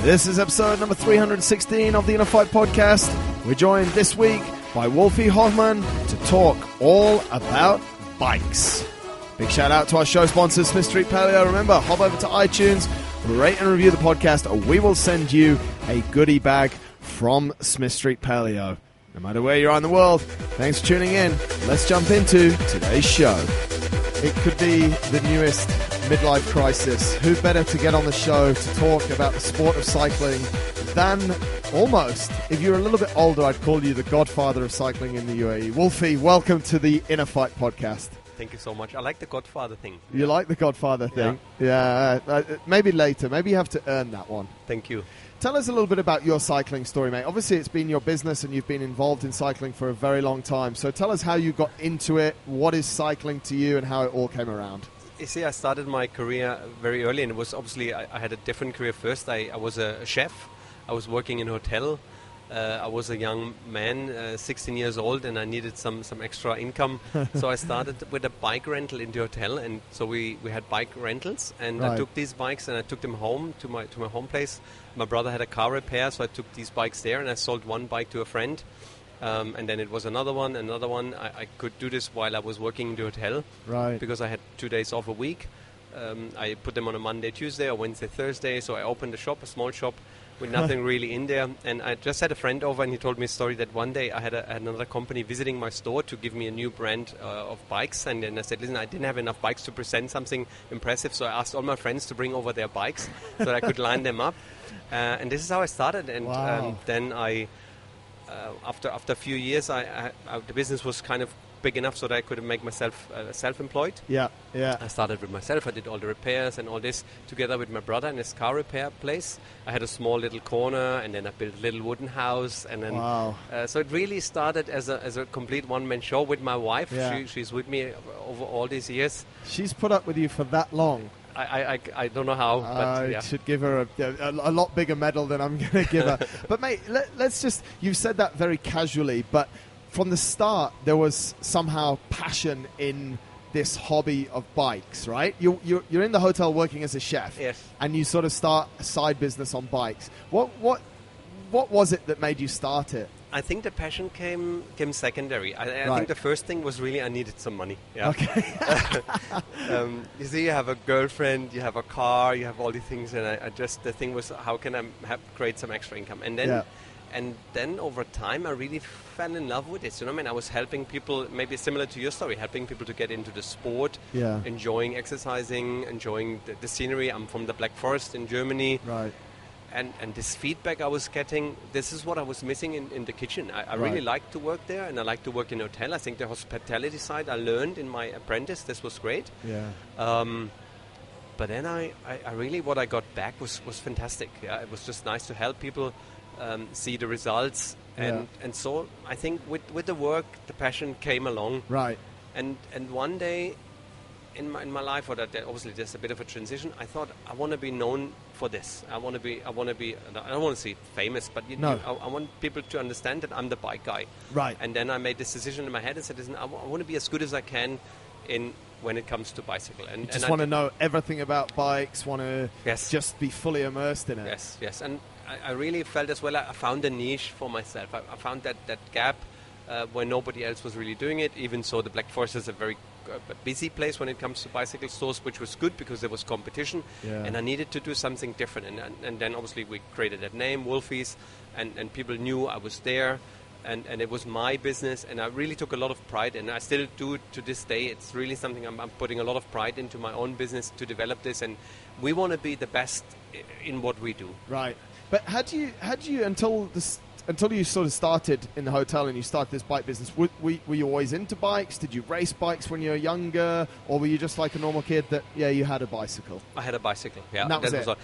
This is episode number 316 of the InnerFight podcast. We're joined this week by Wolfi Hohmann to talk all about bikes. Big shout out to our show sponsor, Smith Street Paleo. Remember, hop over to iTunes, rate and review the podcast, or we will send you a goodie bag from Smith Street Paleo. No matter where you are in the world, thanks for tuning in. Let's jump into today's show. It could be the newest midlife crisis. Who better to get on the show to talk about the sport of cycling than almost, if you're a little bit older, I'd call you the godfather of cycling in the UAE. Wolfi, welcome to the InnerFight podcast. Thank you so much. I like the Godfather thing. You like the Godfather thing? Yeah. Maybe later. Maybe you have to earn that one. Thank you. Tell us a little bit about your cycling story, mate. Obviously, it's been your business and you've been involved in cycling for a very long time. So tell us how you got into it, what is cycling to you, and how it all came around. You see, I started my career very early, and it was obviously, I had a different career first. I was a chef. I was working in a hotel. I was a young man, 16 years old, and I needed some extra income. So I started with a bike rental in the hotel, and so we had bike rentals, and I took these bikes and I took them home to my home place. My brother had a car repair, so I took these bikes there, and I sold one bike to a friend. And then it was another one. I could do this while I was working in the hotel, because I had 2 days off a week. I put them on a Monday, Tuesday, or Wednesday, Thursday. So I opened a shop, a small shop, with nothing really in there. And I just had a friend over, and he told me a story that one day I had another company visiting my store to give me a new brand of bikes. And then I said, listen, I didn't have enough bikes to present something impressive, so I asked all my friends to bring over their bikes so that I could line them up. And this is how I started. And then I... After a few years, the business was kind of big enough so that I could make myself self-employed. Yeah. I started with myself. I did all the repairs and all this together with my brother in his car repair place. I had a small little corner, and then I built a little wooden house. And then, so it really started as a complete one-man show with my wife. Yeah. She's with me over all these years. She's put up with you for that long. I don't know how, but I should give her a lot bigger medal than I'm going to give her. But mate, let's just, you've said that very casually, but from the start there was somehow passion in this hobby of bikes, right? You're in the hotel working as a chef, yes, and you sort of start a side business on bikes. What was it that made you start it? I think the passion came secondary. I think the first thing was really I needed some money. Yeah. Okay. You see, you have a girlfriend, you have a car, you have all these things, and the thing was, how can I create some extra income? And then over time, I really fell in love with it. You know, I was helping people, maybe similar to your story, helping people to get into the sport, enjoying exercising, enjoying the scenery. I'm from the Black Forest in Germany. Right. And this feedback I was getting, this is what I was missing in the kitchen. I really like to work there, and I like to work in a hotel. I think the hospitality side I learned in my apprentice. This was great. Yeah. But then I really, what I got back was fantastic. Yeah, it was just nice to help people see the results. And so I think with the work, the passion came along. Right. And one day in my life, or that obviously there's a bit of a transition, I thought I want to be known for this. I want to be. I don't want to say famous, but I want people to understand that I'm the bike guy. Right. And then I made this decision in my head and said, listen, I want to be as good as I can when it comes to bicycle. And you just want to know everything about bikes. Want to just be fully immersed in it. Yes. And I really felt as well. I found a niche for myself. I found that gap where nobody else was really doing it. Even so, the Black Forest is a very busy place when it comes to bicycle stores, which was good because there was competition, and I needed to do something different. And then obviously we created that name, Wolfies, and people knew I was there, and it was my business, and I really took a lot of pride, and I still do to this day. It's really something I'm putting a lot of pride into my own business to develop this, and we want to be the best in what we do. Right. But had you until you sort of started in the hotel and you started this bike business, were you always into bikes? Did you race bikes when you were younger? Or were you just like a normal kid that, you had a bicycle? I had a bicycle, yeah. And that was it? all.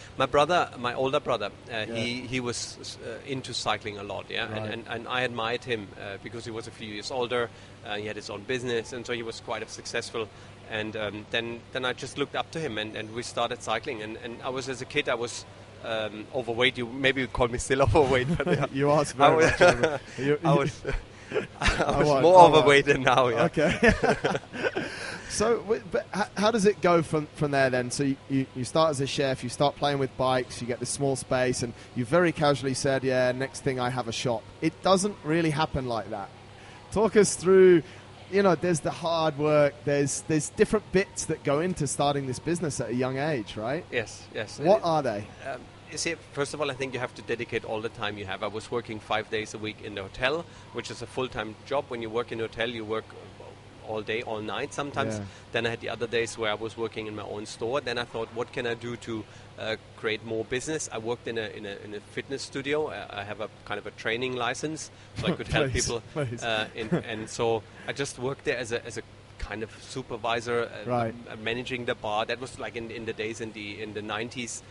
My older brother, he was into cycling a lot, yeah. Right. And I admired him because he was a few years older. He had his own business, and so he was quite successful. And then I just looked up to him, and we started cycling. And I was, as a kid, I was overweight. You maybe call me still overweight, but you are very much I was more overweight than now. Yeah. Okay. So, but how does it go from there then? So you start as a chef, you start playing with bikes, you get this small space, and you very casually said, yeah, next thing I have a shop. It doesn't really happen like that. Talk us through, there's the hard work, there's different bits that go into starting this business at a young age, right? Yes. What are they? You see, first of all, I think you have to dedicate all the time you have. I was working 5 days a week in the hotel, which is a full-time job. When you work in a hotel, you work all day, all night sometimes. Yeah. Then I had the other days where I was working in my own store. Then I thought, what can I do to create more business? I worked in a fitness studio. I have a kind of a training license, so I could help people. And so I just worked there as a kind of supervisor, right. Managing the bar. That was like in the days in the 90s,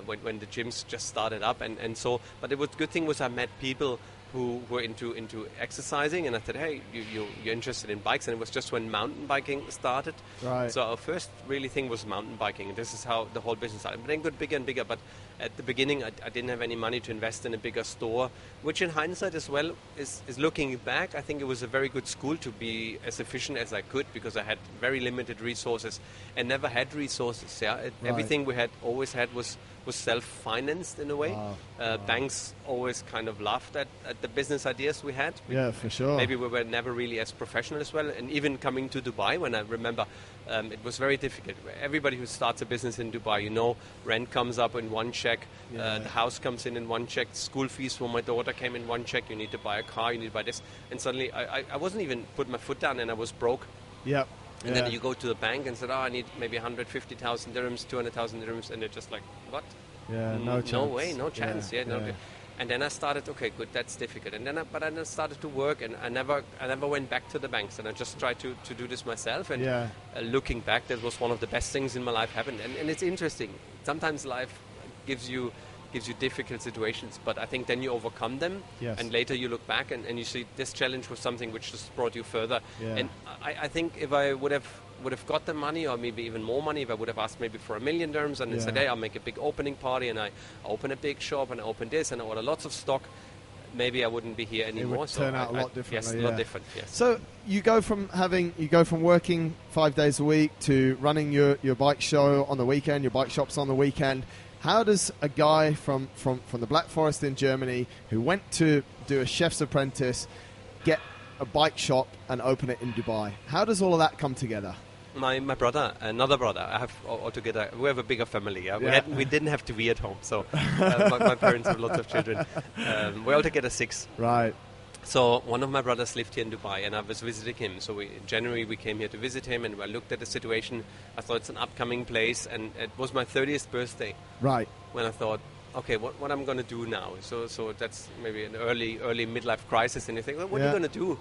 when the gyms just started up, and so. But the good thing was I met people who were into exercising, and I said, hey, you're interested in bikes, and it was just when mountain biking started. Right. So our first really thing was mountain biking, and this is how the whole business started. But then got bigger and bigger, but at the beginning I didn't have any money to invest in a bigger store, which in hindsight as well is looking back, I think it was a very good school to be as efficient as I could, because I had very limited resources and never had resources. Right. Everything we always had was self-financed in a way. Wow. Banks always kind of laughed at the business ideas we had. Yeah, for sure. Maybe we were never really as professional as well. And even coming to Dubai, when I remember, it was very difficult. Everybody who starts a business in Dubai, rent comes up in one check, the house comes in one check, school fees for my daughter came in one check, you need to buy a car, you need to buy this. And suddenly I wasn't even put my foot down and I was broke. Yep. And then you go to the bank and said, I need maybe 150,000 dirhams, 200,000 dirhams, and they're just like, what? Yeah, no chance. No way, no chance. Yeah. And then I started, okay, good, that's difficult. And then I started to work, and I never went back to the banks, and I just tried to do this myself. And looking back, that was one of the best things in my life happened. And it's interesting. Sometimes life gives you difficult situations, but I think then you overcome them, and later you look back and you see this challenge was something which just brought you further. And I think if I would have got the money, or maybe even more money, if I would have asked maybe for $1 million and then said, hey, I'll make a big opening party and I open a big shop and I open this and I order lots of stock, maybe I wouldn't be here anymore. It would turn out a lot differently. Yes, a lot different. Yes. So you go from working 5 days a week to running your bike show on the weekend, your bike shops on the weekend. How does a guy from the Black Forest in Germany who went to do a chef's apprentice get a bike shop and open it in Dubai? How does all of that come together? My brother, another brother, I have altogether, we have a bigger family. We didn't have TV at home, so my parents have lots of children. We're altogether 6. Right. So one of my brothers lived here in Dubai, and I was visiting him. So in January we came here to visit him, and I looked at the situation. I thought it's an upcoming place, and it was my 30th birthday. Right. When I thought, okay, what I'm going to do now? So that's maybe an early midlife crisis, and you think, well, what are you going to do?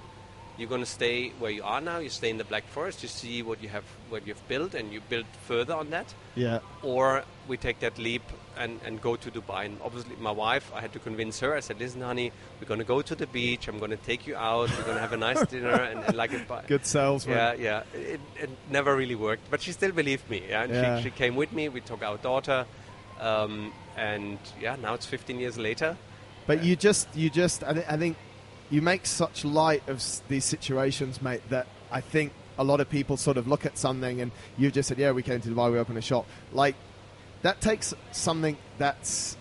You're going to stay where you are now. You stay in the Black Forest. You see what you've built, and you build further on that. Yeah. Or we take that leap and go to Dubai. And obviously, my wife, I had to convince her. I said, "Listen, honey, we're going to go to the beach. I'm going to take you out. We're going to have a nice dinner and like it." Good salesman. Yeah. It never really worked, but she still believed me. Yeah, and she came with me. We took our daughter, and now it's 15 years later. But I think. You make such light of these situations, mate, that I think a lot of people sort of look at something, and you just said, we came to Dubai, we opened a shop. Like, that takes something that's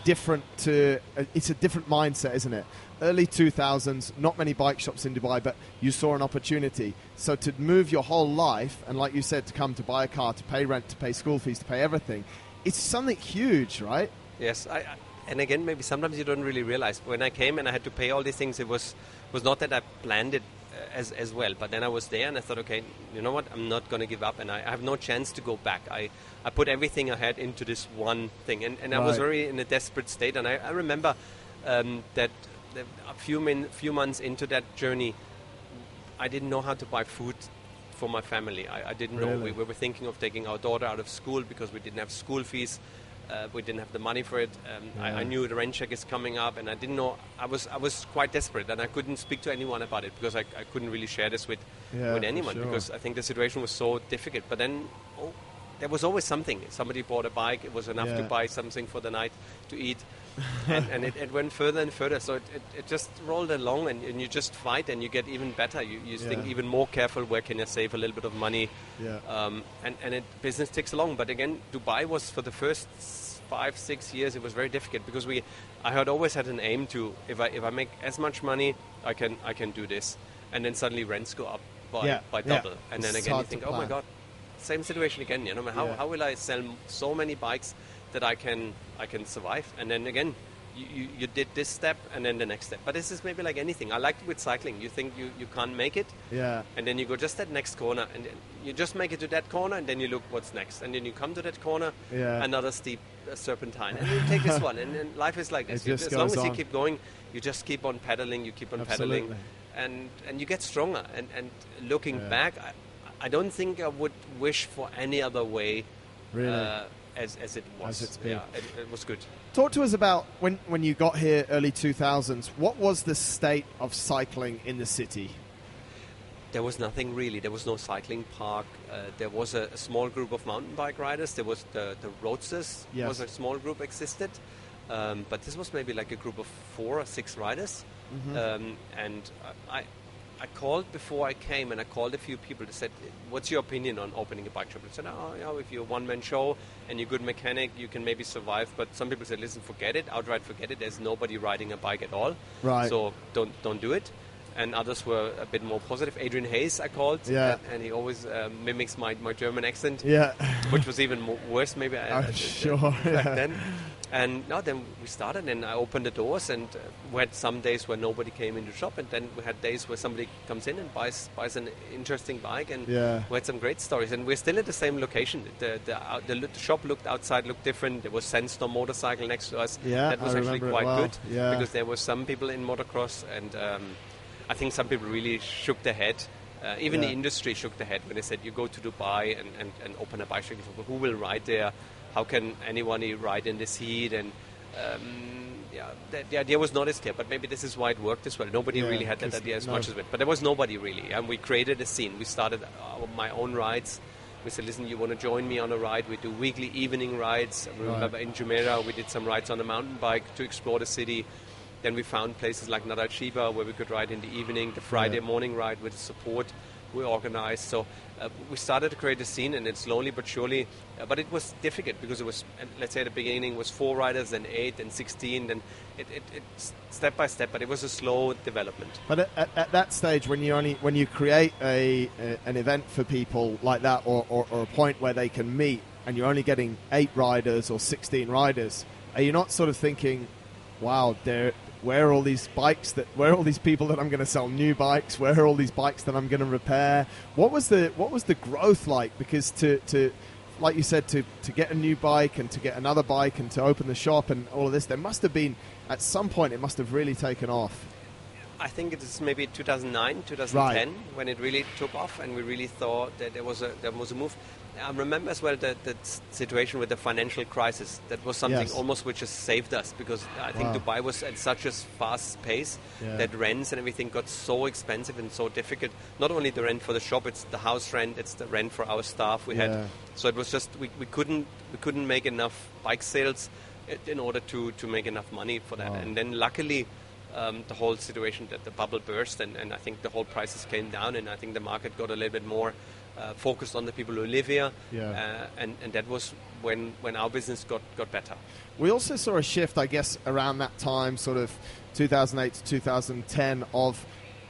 different it's a different mindset, isn't it? Early 2000s, not many bike shops in Dubai, but you saw an opportunity. So to move your whole life, and like you said, to come to buy a car, to pay rent, to pay school fees, to pay everything, it's something huge, right? Yes, and again, maybe sometimes you don't really realize. When I came and I had to pay all these things, it was not that I planned it as well. But then I was there and I thought, okay, you know what? I'm not going to give up, and I have no chance to go back. I put everything I had into this one thing, and I was very in a desperate state. And I remember that a few months into that journey, I didn't know how to buy food for my family. I didn't know. We were thinking of taking our daughter out of school because we didn't have school fees. We didn't have the money for it. I knew the rent check is coming up, and I didn't know. I was quite desperate, and I couldn't speak to anyone about it because I couldn't really share this with anyone because I think the situation was so difficult. But then there was always something. Somebody bought a bike, it was enough to buy something for the night to eat. and it went further and further. So it just rolled along, and you just fight, and you get even better. You think even more careful, where can I save a little bit of money? Business ticks along. But again, Dubai was, for the first 5-6 years, it was very difficult, because I had always had an aim to, if I make as much money, I can do this. And then suddenly rents go up by double. And then again you think, oh my God, same situation again. How will I sell so many bikes that I can survive? And then again, you did this step and then the next step. But this is maybe like anything. I like it with cycling. You think you can't make it, and then you go just that next corner, and then you just make it to that corner, and then you look what's next, and then you come to that corner, another steep serpentine, and you take this one, and life is like this. As long as you keep going, you just keep on pedaling. You keep on pedaling, and you get stronger. And looking back, I don't think I would wish for any other way. Really. As it was. As it's been. It was good. Talk to us about when you got here, early 2000s, what was the state of cycling in the city? There was nothing really. There was no cycling park. There was a small group of mountain bike riders. There was the Roadsters. Yes. Was a small group existed. But this was maybe like a group of 4 or 6 riders. And I called before I came, and I called a few people that said, what's your opinion on opening a bike shop? I said, if you're a one-man show and you're a good mechanic, you can maybe survive. But some people said, listen, forget it, outright forget it. There's nobody riding a bike at all. Right. So don't do it. And others were a bit more positive. Adrian Hayes, I called, and he always mimics my German accent, which was even worse maybe back then. And then we started, and I opened the doors, and we had some days where nobody came into the shop, and then we had days where somebody comes in and buys an interesting bike, and we had some great stories. And we're still at the same location. The shop looked different. There was Sandstorm motorcycle next to us. That was actually quite good, because there were some people in motocross, and I think some people really shook their head. Even the industry shook their head when they said, you go to Dubai and open a bicycle, who will ride there? How can anyone ride in this heat? And the idea was not as clear, but maybe this is why it worked as well. Nobody really had that idea as much as it. But there was nobody really, and we created a scene. We started my own rides. We said, listen, you want to join me on a ride? We do weekly evening rides. I remember in Jumeirah we did some rides on a mountain bike to explore the city. Then we found places like Nadal Shiba where we could ride in the evening, the Friday morning ride with support we organized. So we started to create a scene, and it's slowly but surely, but it was difficult because it was, let's say at the beginning was 4 riders, then 8, then 16, then it step by step, but it was a slow development. But at that stage, when you create an event for people like that, or a point where they can meet, and you're only getting 8 riders or 16 riders, are you not sort of thinking, wow, where are all these bikes where are all these people that I'm going to sell new bikes? Where are all these bikes that I'm going to repair? What was the growth like? Because to like you said, to get a new bike and to get another bike and to open the shop and all of this, there must have been, at some point, it must have really taken off. I think it is maybe 2009, 2010 when it really took off, and we really thought that there was a move. I remember as well the situation with the financial crisis. That was something almost which has saved us, because I think Dubai was at such a fast pace that rents and everything got so expensive and so difficult. Not only the rent for the shop, it's the house rent, it's the rent for our staff we had. So it was just we couldn't make enough bike sales in order to make enough money for that. And then luckily the whole situation, that the bubble burst, and I think the whole prices came down, and I think the market got a little bit more focused on the people who live here, and that was when our business got better. We also saw a shift, I guess, around that time, sort of 2008 to 2010, of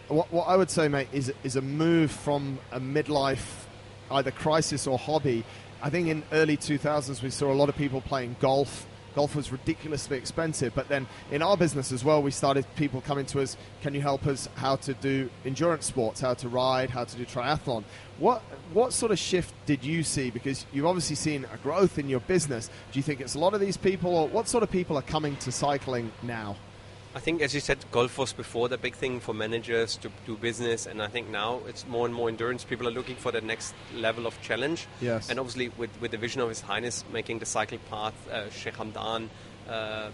what I would say, mate, is a move from a midlife, either crisis or hobby. I think in early 2000s we saw a lot of people playing golf. Golf was ridiculously expensive, but then in our business as well, we started people coming to us, can you help us how to do endurance sports, how to ride, how to do triathlon? What sort of shift did you see? Because you've obviously seen a growth in your business. Do you think it's a lot of these people, or what sort of people are coming to cycling now? I think, as you said, golf was before the big thing for managers to do business, and I think now it's more and more endurance. People are looking for the next level of challenge. Yes. And obviously with the vision of His Highness making the cycle path, Sheikh Hamdan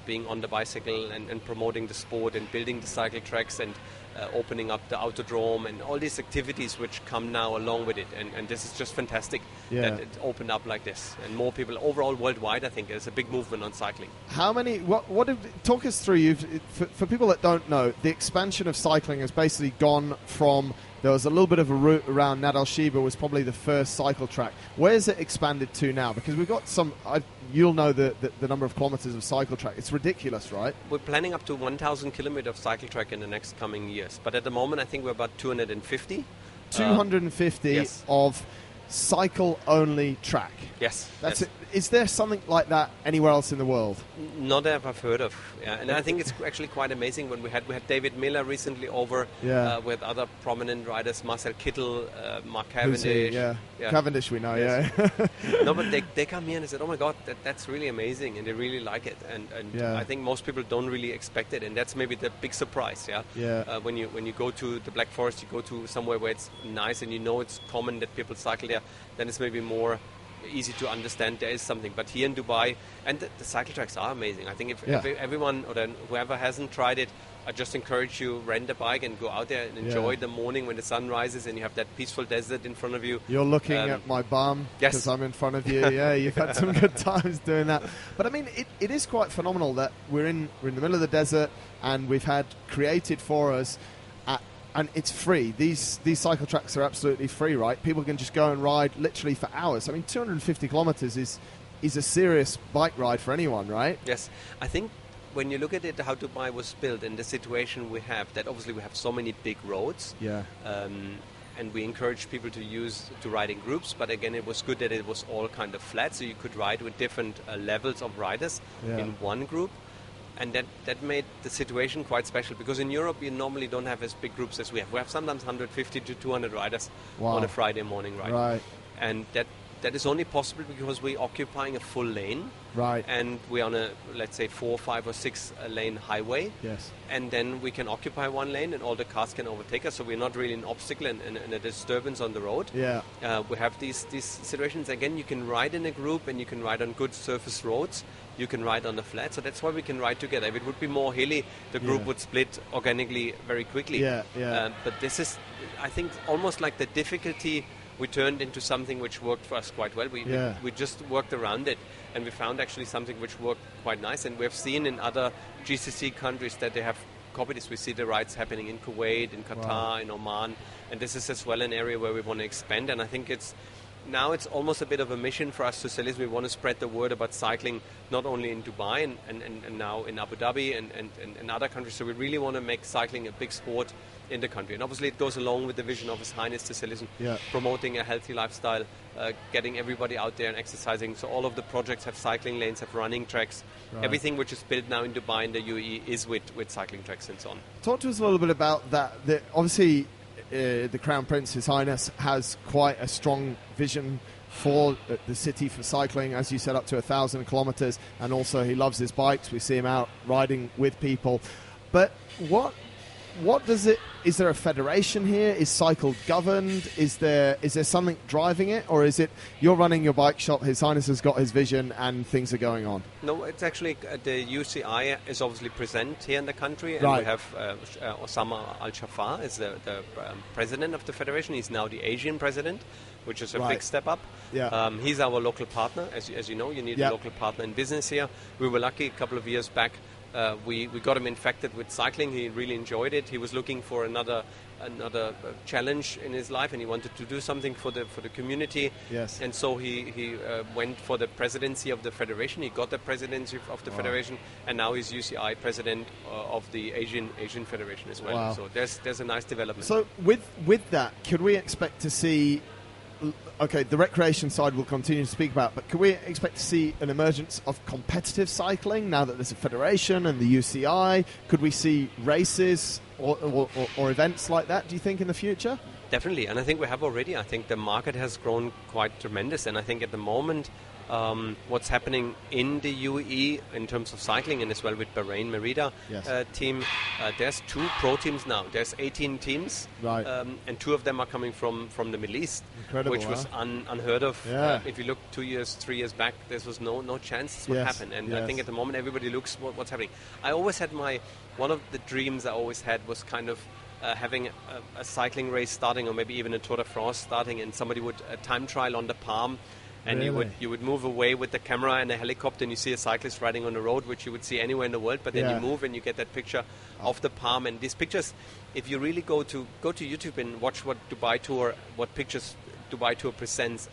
being on the bicycle and promoting the sport and building the cycle tracks and opening up the autodrome and all these activities which come now along with it. And this is just fantastic. that it opened up like this. And more people overall worldwide, I think there's a big movement on cycling. How many, talk us through, for people that don't know, the expansion of cycling has basically gone from, there was a little bit of a route around Nad al-Shiba was probably the first cycle track. Where's it expanded to now? Because we've got you'll know the number of kilometers of cycle track. It's ridiculous, right? We're planning up to 1,000 kilometers of cycle track in the next coming years. But at the moment, I think we're about 250. 250 yes. of cycle-only track. Yes. That's yes. it. Is there something like that anywhere else in the world? Not that I've heard of. Yeah. And I think it's actually quite amazing when we had David Miller recently over with other prominent riders, Marcel Kittel, Mark Cavendish. Cavendish we know, yes. No, but they come here and they said, oh my God, that's really amazing, and they really like it. And I think most people don't really expect it, and that's maybe the big surprise. When you go to the Black Forest, you go to somewhere where it's nice and you know it's common that people cycle there, then it's maybe more easy to understand there is something. But here in Dubai, and the cycle tracks are amazing. I think if everyone or then whoever hasn't tried it, I just encourage you, rent a bike and go out there and enjoy the morning when the sun rises and you have that peaceful desert in front of you. You're looking at my bum because I'm in front of you. Yeah, you've had some good times doing that. But I mean, it is quite phenomenal that we're in the middle of the desert and we've had created for us. And it's free. These cycle tracks are absolutely free, right? People can just go and ride literally for hours. I mean, 250 kilometers is a serious bike ride for anyone, right? Yes. I think when you look at it, how Dubai was built and the situation we have, that obviously we have so many big roads. Yeah. And we encourage people to ride in groups. But again, it was good that it was all kind of flat, so you could ride with different levels of riders in one group. And that made the situation quite special, because in Europe you normally don't have as big groups as we have. We have sometimes 150 to 200 riders on a Friday morning ride. Right. And that is only possible because we're occupying a full lane. Right. And we're on a, let's say, 4, 5 or 6 lane highway. Yes. And then we can occupy one lane and all the cars can overtake us, so we're not really an obstacle and a disturbance on the road. Yeah. We have these situations. Again, you can ride in a group and you can ride on good surface roads. You can ride on the flat, so that's why we can ride together. If it would be more hilly, the group would split organically very quickly. But this is, I think, almost like the difficulty we turned into something which worked for us quite well. We just worked around it, and we found actually something which worked quite nice. And we've seen in other GCC countries that they have copied this. We see the rides happening in Kuwait, in Qatar, in Oman, and this is as well an area where we want to expand. And I think it's almost a bit of a mission for us to say, listen, we want to spread the word about cycling, not only in Dubai and now in Abu Dhabi and other countries. So we really want to make cycling a big sport in the country. And obviously it goes along with the vision of His Highness to say, listen, promoting a healthy lifestyle, getting everybody out there and exercising. So all of the projects have cycling lanes, have running tracks. Right. Everything which is built now in Dubai and the UAE is with cycling tracks and so on. Talk to us a little bit about that. Obviously, the Crown Prince, His Highness, has quite a strong vision for the city for cycling, as you said, up to 1,000 kilometers, and also he loves his bikes. We see him out riding with people. But what does it? Is there a federation here? Is cycle governed? Is there something driving it, or is it you're running your bike shop? His Highness has got his vision, and things are going on. No, it's actually the UCI is obviously present here in the country, and we have Osama Al Shafar is the president of the federation. He's now the Asian president, which is a big step up. Yeah. He's our local partner, as you know. You need a local partner in business here. We were lucky a couple of years back. We got him infected with cycling. He really enjoyed it. He was looking for another challenge in his life, and he wanted to do something for the community. Yes. And so he went for the presidency of the federation. He got the presidency of the federation, and now he's UCI president of the Asian Federation as well. Wow. So there's a nice development. So with that, could we expect to see? Okay, the recreation side we'll continue to speak about, but can we expect to see an emergence of competitive cycling now that there's a federation and the UCI? Could we see races or events like that, do you think, in the future? Definitely, and I think we have already. I think the market has grown quite tremendous, and I think at the moment what's happening in the UAE in terms of cycling, and as well with Bahrain Merida team, there's 2 pro teams now. There's 18 teams, and 2 of them are coming from the Middle East. Incredible, which was unheard of. Yeah. If you look 2 years, 3 years back, there was no chance this would happen. And I think at the moment everybody looks what's happening. I always had one of the dreams I always had was kind of having a cycling race starting, or maybe even a Tour de France starting, and somebody would time trial on the Palm, and you would move away with the camera and a helicopter, and you see a cyclist riding on the road, which you would see anywhere in the world. But then you move and you get that picture of the Palm. And these pictures, if you really go to YouTube and watch what pictures Dubai Tour presents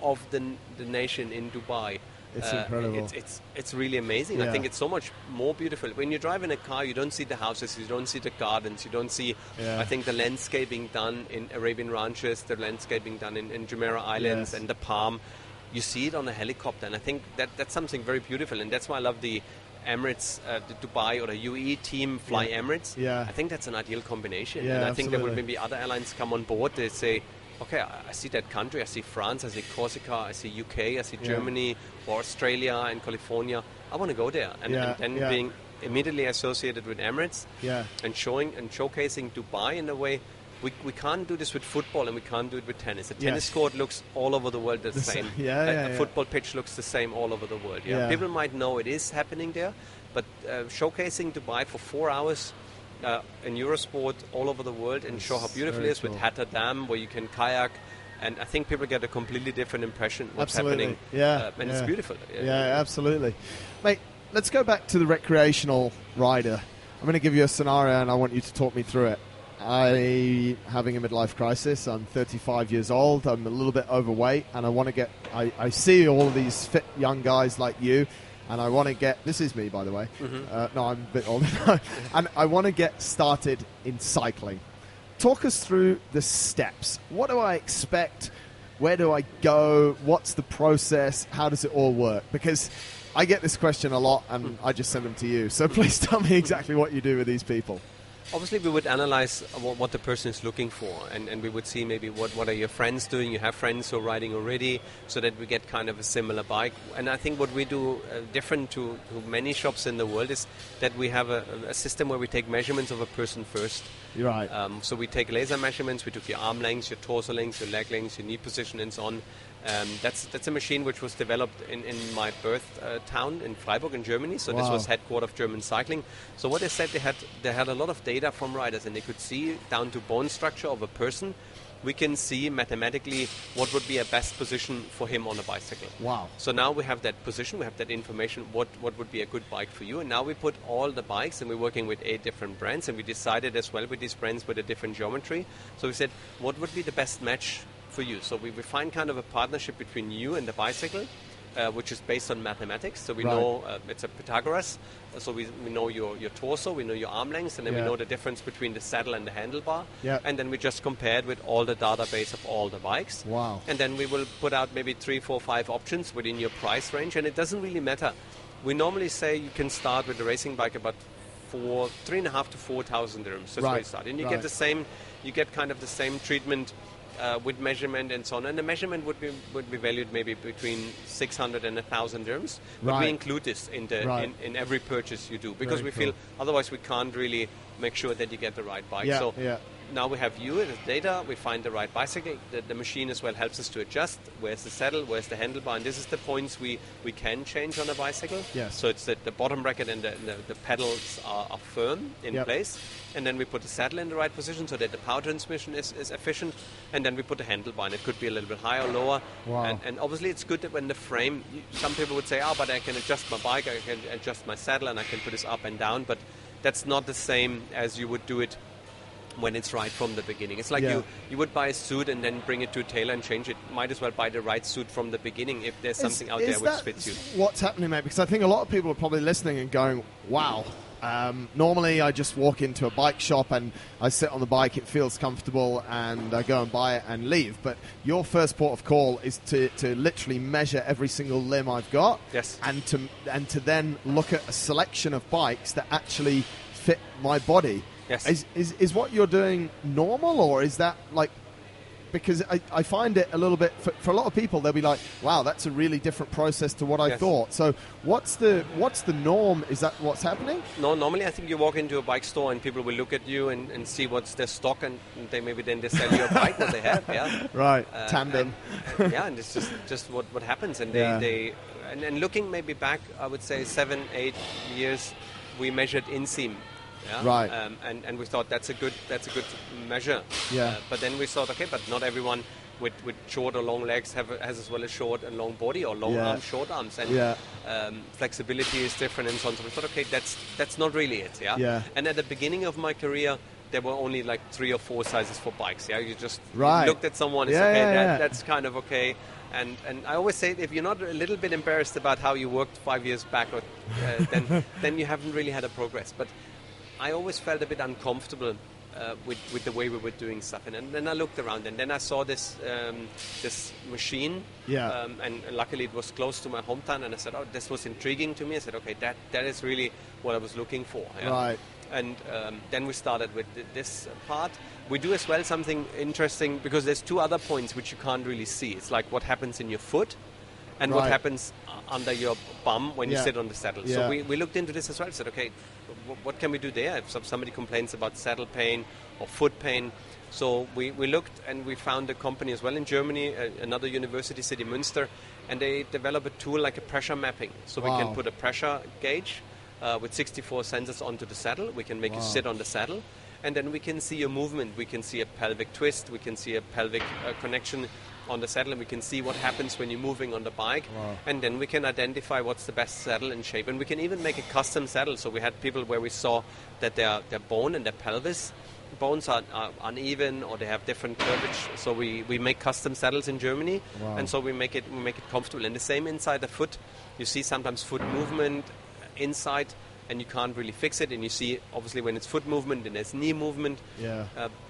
of the nation in Dubai. It's incredible. It's really amazing. I think it's so much more beautiful. When you drive in a car, you don't see the houses, you don't see the gardens, you don't see, I think, the landscaping done in Arabian ranches, the landscaping done in Jumeirah Islands and the Palm. You see it on a helicopter, and I think that's something very beautiful, and that's why I love the Emirates, the Dubai or the UAE team fly Emirates. I think that's an ideal combination, and I think there will maybe other airlines come on board. They say, okay, I see that country, I see France, I see Corsica, I see UK, I see Germany, or Australia and California. I want to go there. And then being immediately associated with Emirates and showing and showcasing Dubai in a way. We can't do this with football, and we can't do it with tennis. A tennis court looks all over the world the same. A football pitch looks the same all over the world. People might know it is happening there, but showcasing Dubai for 4 hours in Eurosport all over the world and show how beautiful it is with Hatta Dam, where you can kayak, and I think people get a completely different impression of what's happening. And it's beautiful. Absolutely. Mate, let's go back to the recreational rider. I'm going to give you a scenario, and I want you to talk me through it. I'm having a midlife crisis. I'm 35 years old. I'm a little bit overweight, and I want to get... I see all of these fit young guys like you, and I want to get... This is me, by the way. No, I'm a bit older now. And I want to get started in cycling. Talk us through the steps. What do I expect? Where do I go? What's the process? How does it all work? Because I get this question a lot, and I just send them to you. So please tell me exactly what you do with these people. Obviously, we would analyze what the person is looking for, and we would see maybe what are your friends doing. You have friends who are riding already, so that we get kind of a similar bike. And I think what we do different to many shops in the world is that we have a system where we take measurements of a person first. You're right. So we take laser measurements. We took your arm lengths, your torso lengths, your leg lengths, your knee position, and so on. That's a machine which was developed in my birth town in Freiburg in Germany. So this was headquarters of German cycling. So what they said, they had a lot of data from riders, and they could see down to bone structure of a person. We can see mathematically what would be a best position for him on a bicycle. Wow. So now we have that position, we have that information, what would be a good bike for you. And now we put all the bikes, and we're working with 8 different brands, and we decided as well with these brands with a different geometry. So we said, what would be the best match for you? So we find kind of a partnership between you and the bicycle, which is based on mathematics. So we know it's a Pythagoras. So we know your torso, we know your arm length, and then we know the difference between the saddle and the handlebar. And then we just compared with all the database of all the bikes. Wow. And then we will put out maybe 3, 4, 5 options within your price range. And it doesn't really matter. We normally say you can start with a racing bike about 3,500 to 4,000 dirhams. That's where you start. And you get the same, you get kind of the same treatment with measurement and so on, and the measurement would be valued maybe between 600 and 1,000 dirhams. But we include this in in every purchase you do, because we feel otherwise we can't really make sure that you get the right bike. Now we have you as data, we find the right bicycle, the machine as well helps us to adjust where's the saddle, where's the handlebar, and this is the points we can change on a bicycle. So it's the bottom bracket and the pedals are firm in place, and then we put the saddle in the right position so that the power transmission is efficient, and then we put the handlebar, and it could be a little bit higher or lower. And obviously it's good that when the frame, some people would say, but I can adjust my bike, I can adjust my saddle, and I can put this up and down, but that's not the same as you would do it when it's right from the beginning. It's like you would buy a suit and then bring it to a tailor and change it. Might as well buy the right suit from the beginning if there's something out there which fits you. What's happening, mate? Because I think a lot of people are probably listening and going, wow, normally I just walk into a bike shop and I sit on the bike, it feels comfortable, and I go and buy it and leave. But your first port of call is to literally measure every single limb I've got, and to then look at a selection of bikes that actually fit my body. Is what you're doing normal, or is that like, because I find it a little bit, for a lot of people, they'll be like, wow, that's a really different process to what I thought. So what's the norm? Is that what's happening? No, normally I think you walk into a bike store and people will look at you and see what's their stock, and they sell you a bike what they have. Tandem. And it's just what happens, and and looking maybe back, I would say 7-8 years, we measured inseam Yeah? Right. And we thought that's a good measure. Yeah. But then we thought, okay, but not everyone with short or long legs has as well a short and long body, or long arms, short arms, and flexibility is different and so on. So we thought, okay, that's not really it. Yeah. And at the beginning of my career, there were only like 3 or 4 sizes for bikes. Yeah, you just you looked at someone and said, okay, that's kind of okay. And I always say, if you're not a little bit embarrassed about how you worked 5 years back, or then you haven't really had a progress. But I always felt a bit uncomfortable with the way we were doing stuff. And then I looked around, and then I saw this machine. Yeah. And luckily it was close to my hometown, and I said, oh, this was intriguing to me. I said, okay, that is really what I was looking for. Yeah? Right. And then we started with this part. We do as well something interesting, because there's 2 other points which you can't really see. It's like what happens in your foot and what happens under your bum when you sit on the saddle. So we looked into this as well. Said, okay, what can we do there if somebody complains about saddle pain or foot pain? So we looked, and we found a company as well in Germany, another university city, Münster, and they develop a tool like a pressure mapping. So we can put a pressure gauge with 64 sensors onto the saddle. We can make you sit on the saddle, and then we can see your movement. We can see a pelvic twist. We can see a pelvic connection on the saddle, and we can see what happens when you're moving on the bike. And then we can identify what's the best saddle and shape. And we can even make a custom saddle. So we had people where we saw that their bone and their pelvis bones are uneven, or they have different curvature. So we make custom saddles in Germany, and so we make it comfortable. And the same inside the foot. You see sometimes foot movement inside, and you can't really fix it. And you see, obviously, when it's foot movement, then there's knee movement.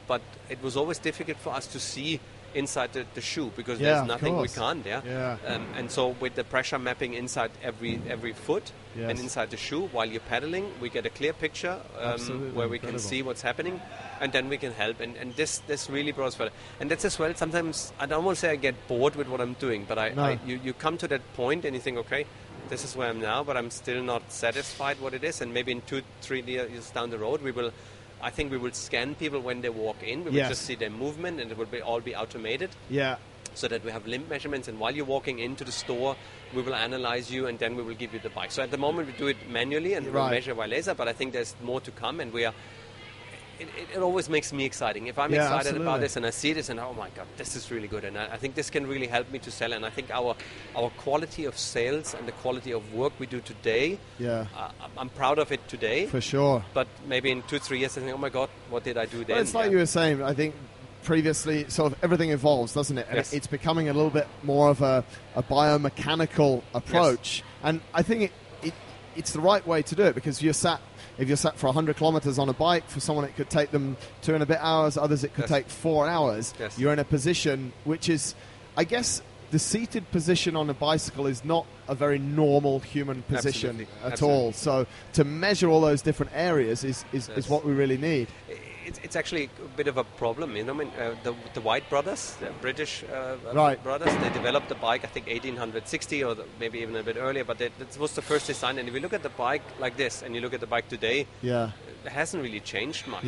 But it was always difficult for us to see inside the shoe, because there's nothing we can't. And so with the pressure mapping inside every foot and inside the shoe while you're pedaling, we get a clear picture where we can see what's happening, and then we can help. And this really brought us further. And that's as well, sometimes I don't want to say I get bored with what I'm doing, but you come to that point and you think, okay, this is where I'm now, but I'm still not satisfied what it is. And maybe in 2-3 years down the road, I think we will scan people when they walk in. We will just see their movement, and it will all be automated. So that we have limb measurements, and while you're walking into the store, we will analyze you, and then we will give you the bike. So at the moment we do it manually, and we measure by laser, but I think there's more to come, and it always makes me exciting. If I'm excited about this and I see this and, oh my God, this is really good, and I think this can really help me to sell. And I think our quality of sales and the quality of work we do today, I'm proud of it today. For sure. But maybe in 2-3 years I think, oh my God, what did I do then? Well, it's like you were saying, I think previously sort of everything evolves, doesn't it? And it's becoming a little bit more of a biomechanical approach. And I think it's the right way to do it, because if you're sat for 100 kilometers on a bike, for someone it could take them 2 and a bit hours, others it could take 4 hours. You're in a position which is, I guess, the seated position on a bicycle is not a very normal human position at all. So to measure all those different areas is what we really need. It's actually a bit of a problem, you know. I mean, the White brothers, the British brothers, they developed the bike, I think 1860 or maybe even a bit earlier, but that was the first design. And if you look at the bike like this and you look at the bike today, it hasn't really changed much,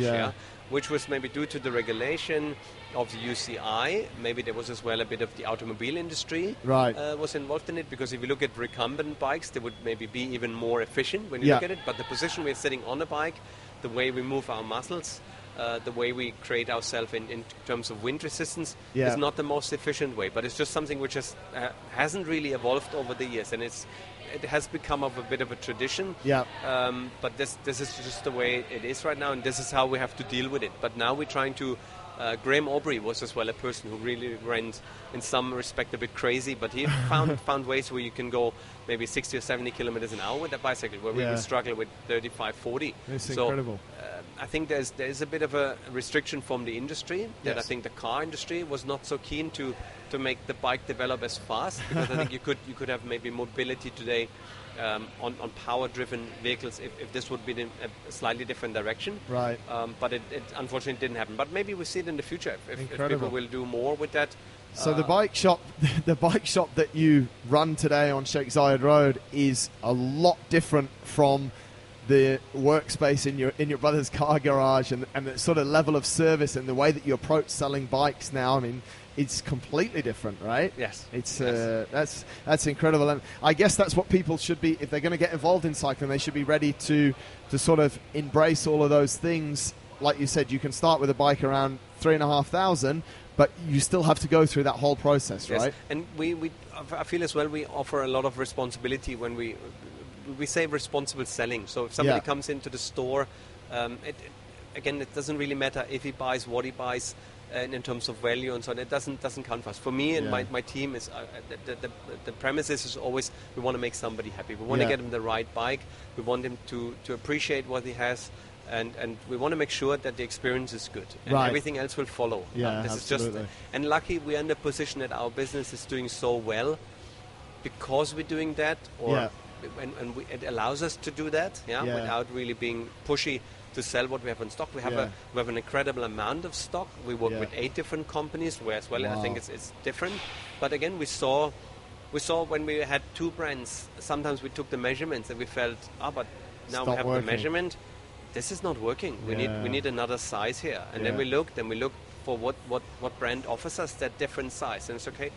which was maybe due to the regulation of the UCI. Maybe there was as well a bit of the automobile industry was involved in it, because if you look at recumbent bikes, they would maybe be even more efficient when you look at it. But the position we're sitting on a bike, the way we move our muscles, the way we create ourselves in terms of wind resistance is not the most efficient way, but it's just something which hasn't really evolved over the years, and it has become of a bit of a tradition. But this is just the way it is right now, and this is how we have to deal with it. But now we're trying to Graham Aubrey was as well a person who really ran, in some respect, a bit crazy, but he found ways where you can go maybe 60 or 70 kilometers an hour with a bicycle, where we would struggle with 35, 40. It's incredible. I think there's a bit of a restriction from the industry that I think the car industry was not so keen to make the bike develop as fast, because I think you could have maybe mobility today on power-driven vehicles if this would be in a slightly different direction. But it unfortunately didn't happen. But maybe we see it in the future if people will do more with that. So the bike shop that you run today on Sheikh Zayed Road is a lot different from the workspace in your brother's car garage, and the sort of level of service and the way that you approach selling bikes now. I mean, it's completely different, right? Yes. It's Yes. that's incredible, and I guess that's what people should be, if they're going to get involved in cycling, they should be ready to sort of embrace all of those things. Like you said, you can start with a bike around 3,500, but you still have to go through that whole process, yes. right? And I feel as well, we offer a lot of responsibility when we say responsible selling. So if somebody comes into the store, it doesn't really matter if he buys what he buys in terms of value and so on. It doesn't count for us. For me and my team, is the premise is always we want to make somebody happy. We want to get him the right bike. We want him to appreciate what he has. And we want to make sure that the experience is good, and everything else will follow. Yeah, this absolutely. is just, and lucky we are in the position that our business is doing so well because we're doing that, and it allows us to do that, without really being pushy to sell what we have in stock. We have an incredible amount of stock. We work with 8 different companies, where as well I think it's different. But again, we saw when we had 2 brands. Sometimes we took the measurements and we felt, but now we have the measurement. This is not working. We need another size here. And then we looked for what brand offers us that different size. And it's okay,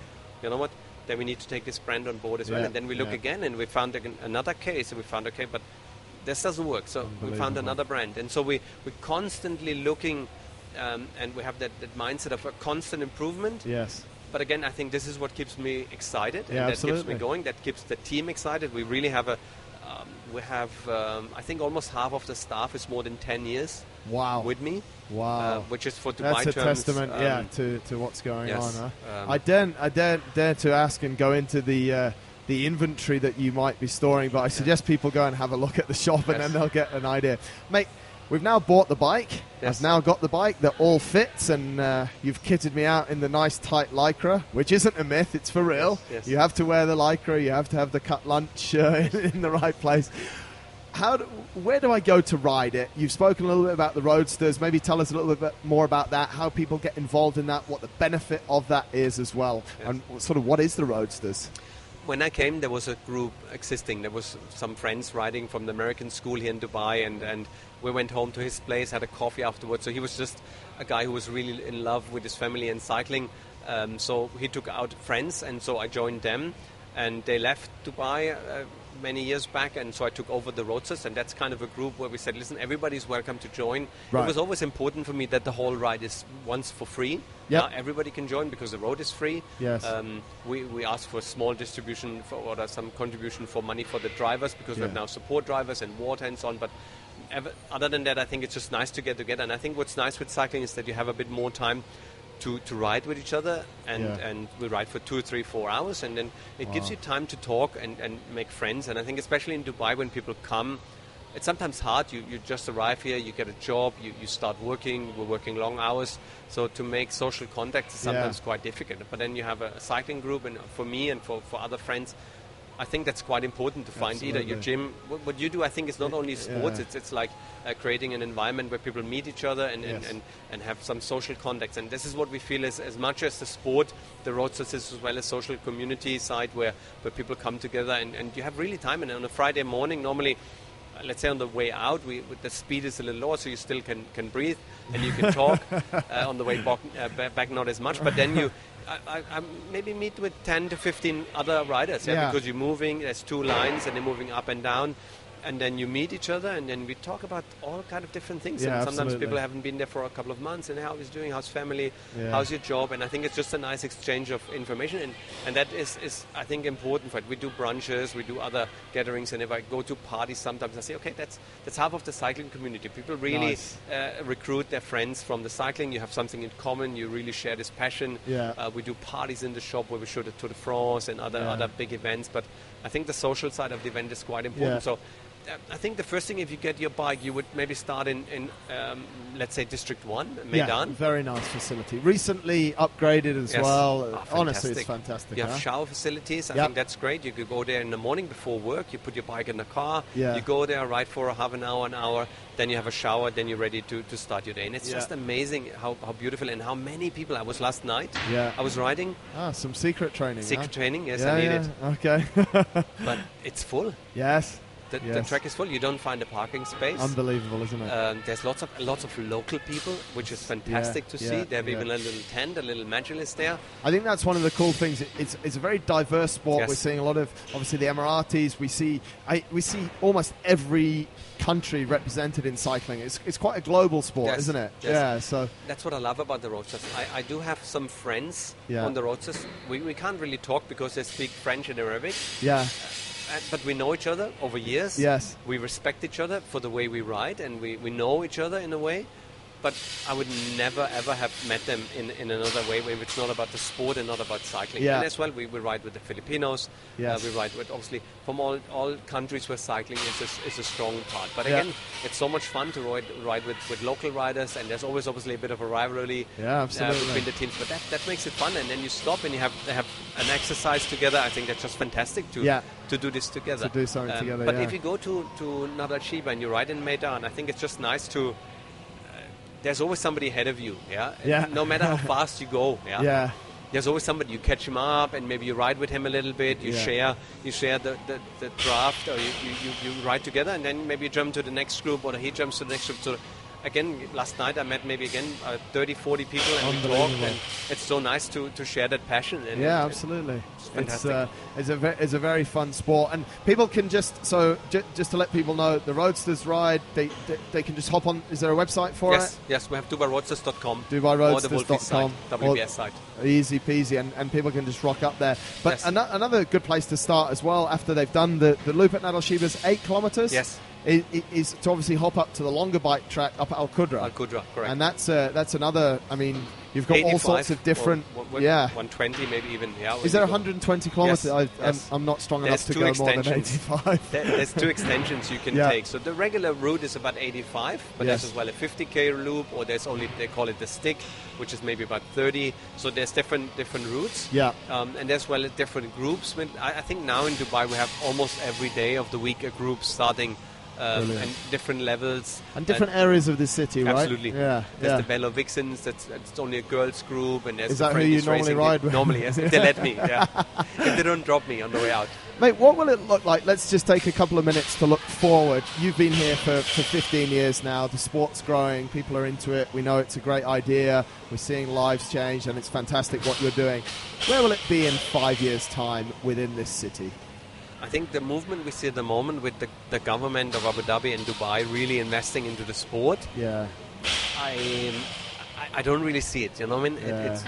you know what? Then we need to take this brand on board as well. And then we look again, and we found another case. And we found, okay, but this doesn't work. So we found another brand. And so we're constantly looking, and we have that mindset of a constant improvement. Yes. But again, I think this is what keeps me excited, and that absolutely. keeps me going. That keeps the team excited. We really have I think almost half of the staff is more than 10 years with me. Wow. Which is for Dubai That's a terms, testament, to what's going on. Huh? I dare to ask and go into the inventory that you might be storing, but I suggest people go and have a look at the shop, and then they'll get an idea. Mate, we've now bought the bike. I've now got the bike that all fits, and you've kitted me out in the nice tight Lycra, which isn't a myth, it's for real. Yes. You have to wear the Lycra, you have to have the cut lunch in the right place. Where do I go to ride it? You've spoken a little bit about the Roadsters. Maybe tell us a little bit more about that, how people get involved in that, what the benefit of that is as well, and sort of what is the Roadsters? When I came, there was a group existing. There was some friends riding from the American school here in Dubai, and we went home to his place, had a coffee afterwards. So he was just a guy who was really in love with his family and cycling. So he took out friends, and so I joined them. And they left Dubai many years back, and so I took over the Roadsters, and that's kind of a group where we said, listen, everybody's welcome to join. It was always important for me that the whole ride is once for free. Now everybody can join because the road is free. Yes. We ask for a small distribution or some contribution for money for the drivers, because we have now support drivers and water and so on. But other than that, I think it's just nice to get together. And I think what's nice with cycling is that you have a bit more time to ride with each other, and we ride for 2, 3, 4 hours, and then it gives you time to talk and make friends. And I think especially in Dubai, when people come, it's sometimes hard. You just arrive here, you get a job, you start working, we're working long hours, so to make social contacts is sometimes quite difficult. But then you have a cycling group, and for me and for other friends, I think that's quite important to find either your gym. What you do, I think, is not only sports. It's like creating an environment where people meet each other and have some social contacts. And this is what we feel is, as much as the sport, the Roadsters is as well as social community side where people come together and you have really time. And on a Friday morning, normally, let's say on the way out, the speed is a little lower, so you still can breathe and you can talk. On the way back, not as much. But then you... I maybe meet with 10 to 15 other riders, because you're moving, there's 2 lines and they're moving up and down, and then you meet each other and then we talk about all kind of different things. And sometimes people haven't been there for a couple of months, and how he's doing, how's family, how's your job, and I think it's just a nice exchange of information, and that is I think important for it. We do brunches, we do other gatherings, and if I go to parties sometimes I say, okay, that's half of the cycling community. People really recruit their friends from the cycling. You have something in common, you really share this passion. We do parties in the shop where we show the Tour de France and other big events, but I think the social side of the event is quite important. So I think the first thing, if you get your bike, you would maybe start in let's say District 1, Medan. Very nice facility. Recently upgraded as well. Honestly, it's fantastic. You have shower facilities. I think that's great. You could go there in the morning before work. You put your bike in the car. You go there, ride for half an hour. Then you have a shower. Then you're ready to start your day. And it's just amazing how beautiful and how many people. I was last night. I was riding. Some secret training. Training, yes, I need it. Okay. But it's full. Yes. The track is full. You don't find a parking space. Unbelievable, isn't it? There's lots of local people, which is fantastic to see. They have even a little tent, a little magilist there. I think that's one of the cool things. It's a very diverse sport. We're seeing a lot of, obviously, the Emiratis. We see almost every country represented in cycling. It's quite a global sport, isn't it? Yes. Yeah, so that's what I love about the Roadsters. I do have some friends on the Roadsters. We can't really talk because they speak French and Arabic. Yeah. But we know each other over years. Yes. We respect each other for the way we ride, and we know each other in a way. But I would never, ever have met them in another way where it's not about the sport and not about cycling. Yeah. And as well, we ride with the Filipinos. Yes. We ride with, obviously, from all countries where cycling is a strong part. But again, it's so much fun to ride with local riders, and there's always, obviously, a bit of a rivalry between the teams. But that makes it fun, and then you stop and they have an exercise together. I think that's just fantastic to do this together. To do something together, But if you go to Nadal Shiba and you ride in Meydan, I think it's just nice to... there's always somebody ahead of you, no matter how fast you go, there's always somebody. You catch him up, and maybe you ride with him a little bit. You share the draft, or you ride together, and then maybe you jump to the next group, or he jumps to the next group. So again, last night I met maybe 30, 40 people, and we talked, and it's so nice to share that passion. And absolutely. It's fantastic. It's a very fun sport, and people can just to let people know, the Roadsters ride. They can just hop on. Is there a website for it? Yes, we have DubaiRoadsters.com. DubaiRoadsters.com. Or the Wolfies site, WBS site. Easy peasy, and people can just rock up there. But another good place to start as well, after they've done the loop at Nadal Shiba's 8 kilometers. Yes. Is to obviously hop up to the longer bike track up at Al Qudra. Al Qudra, correct. And that's another. I mean, you've got all sorts of different. 120 maybe even. Is there 120 kilometers? Yes. I'm not strong enough to go more than 85. There's 2 extensions you can take. So the regular route is about 85, but there's as well a 50k loop, or there's only, they call it the stick, which is maybe about 30. So there's different routes. Yeah. And as well as different groups. I think now in Dubai we have almost every day of the week a group starting. And different levels and different areas of the city, right? Absolutely. There's the Bello Vixens. It's only a girls group, and there's is that who you normally ride with? Normally, yes. If they let me, if they don't drop me on the way out. Mate, what will it look like? Let's just take a couple of minutes to look forward. You've been here for 15 years now. The sport's growing. People are into it. We know it's a great idea. We're seeing lives change, and it's fantastic what you're doing. Where will it be in 5 years' time within this city? I think the movement we see at the moment with the government of Abu Dhabi and Dubai really investing into the sport. Yeah. I don't really see it, you know what I mean?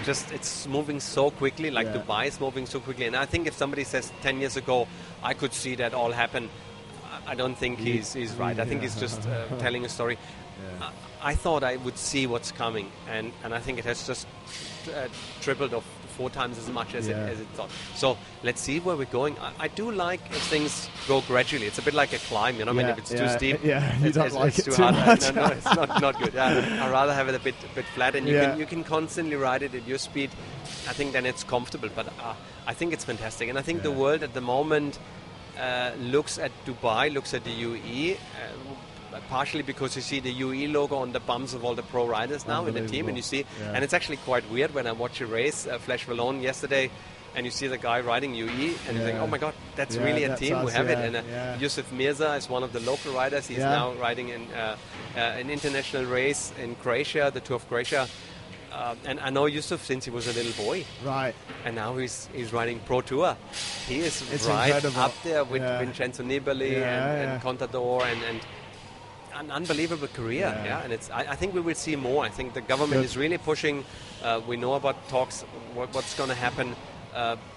It's moving so quickly, like Dubai is moving so quickly. And I think if somebody says 10 years ago, I could see that all happen, I don't think he's right. I think he's just telling a story. I thought I would see what's coming, and I think it has just tripled or 4 times as much as it thought. So let's see where we're going. I do like if things go gradually. It's a bit like a climb, you know. I mean, if it's too steep, you don't like it too too hard. much. No, it's not good. I'd rather have it a bit flat, and you can constantly ride it at your speed. I think then it's comfortable. But I think it's fantastic, and I think the world at the moment looks at Dubai, looks at the UAE. Partially because you see the UAE logo on the bums of all the pro riders now in the team, and you see, and it's actually quite weird when I watch a race, Flash Wallon yesterday, and you see the guy riding UAE, and you think, oh my God, that's really a team. We have it. And Yusuf Mirza is one of the local riders. He's now riding in an international race in Croatia, the Tour of Croatia. And I know Yusuf since he was a little boy. Right. And now he's riding Pro Tour. He is incredible. Up there with Vincenzo Nibali and Contador and an unbelievable career, and I think we will see more. I think the government is really pushing. We know about talks, what's going to happen,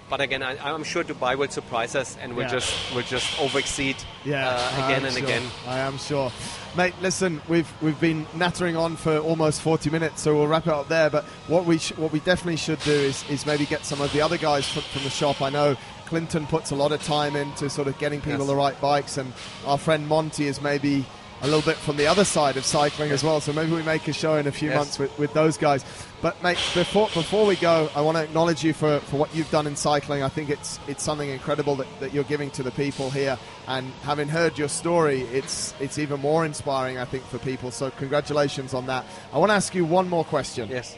but again, I'm sure Dubai will surprise us, and we'll just overexceed again and again. I am sure, mate. Listen, we've been nattering on for almost 40 minutes, so we'll wrap it up there. But what we definitely should do is maybe get some of the other guys from the shop. I know Clinton puts a lot of time into sort of getting people the right bikes, and our friend Monty is maybe a little bit from the other side of cycling as well, so maybe we make a show in a few months with those guys. But mate, before we go, I want to acknowledge you for what you've done in cycling. I think it's something incredible that you're giving to the people here, and having heard your story, it's even more inspiring, I think, for people. So congratulations on that. I want to ask you one more question. Yes.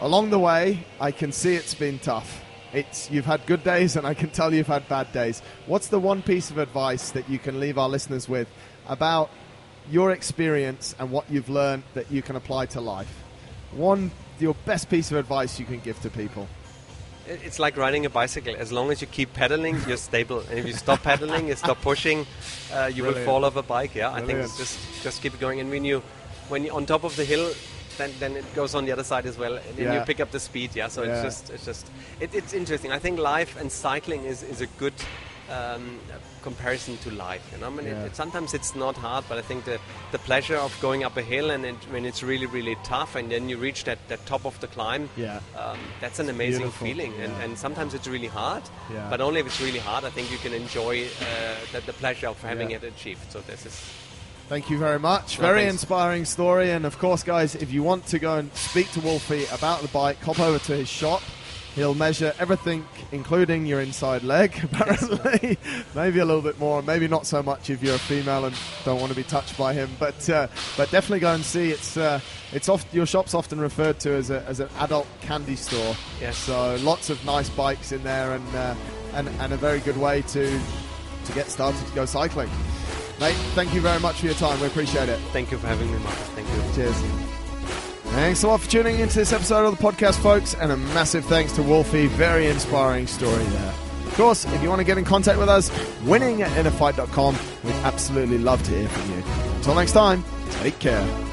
Along the way, I can see it's been tough. you've had good days, and I can tell you've had bad days. What's the one piece of advice that you can leave our listeners with about your experience and what you've learned that you can apply to life? Your best piece of advice you can give to people. It's like riding a bicycle. As long as you keep pedaling, you're stable. And if you stop pedaling, you stop pushing, you will fall off a bike. Yeah, Brilliant. I think it's just keep going. And when you're on top of the hill, then it goes on the other side as well, and then you pick up the speed. Yeah, so it's interesting. I think life and cycling is a good comparison to life. You know, I mean, sometimes it's not hard, but I think the pleasure of going up a hill and when it's really, really tough, and then you reach that top of the climb, that's an amazing feeling. And sometimes it's really hard, but only if it's really hard, I think you can enjoy the pleasure of having it achieved. So this is... Thank you very much. Very inspiring story. And of course, guys, if you want to go and speak to Wolfi about the bike, hop over to his shop. He'll measure everything, including your inside leg, apparently. Maybe a little bit more, maybe not so much if you're a female and don't want to be touched by him. But definitely go and see. Your shop's often referred to as an adult candy store. Yes. So lots of nice bikes in there, and a very good way to get started to go cycling. Mate, thank you very much for your time. We appreciate it. Thank you for having me, Marcus. Thank you. Cheers. Thanks a lot for tuning into this episode of the podcast, folks, and a massive thanks to Wolfi. Very inspiring story there. Of course, if you want to get in contact with us, winning@innerfight.com. We'd absolutely love to hear from you. Until next time, take care.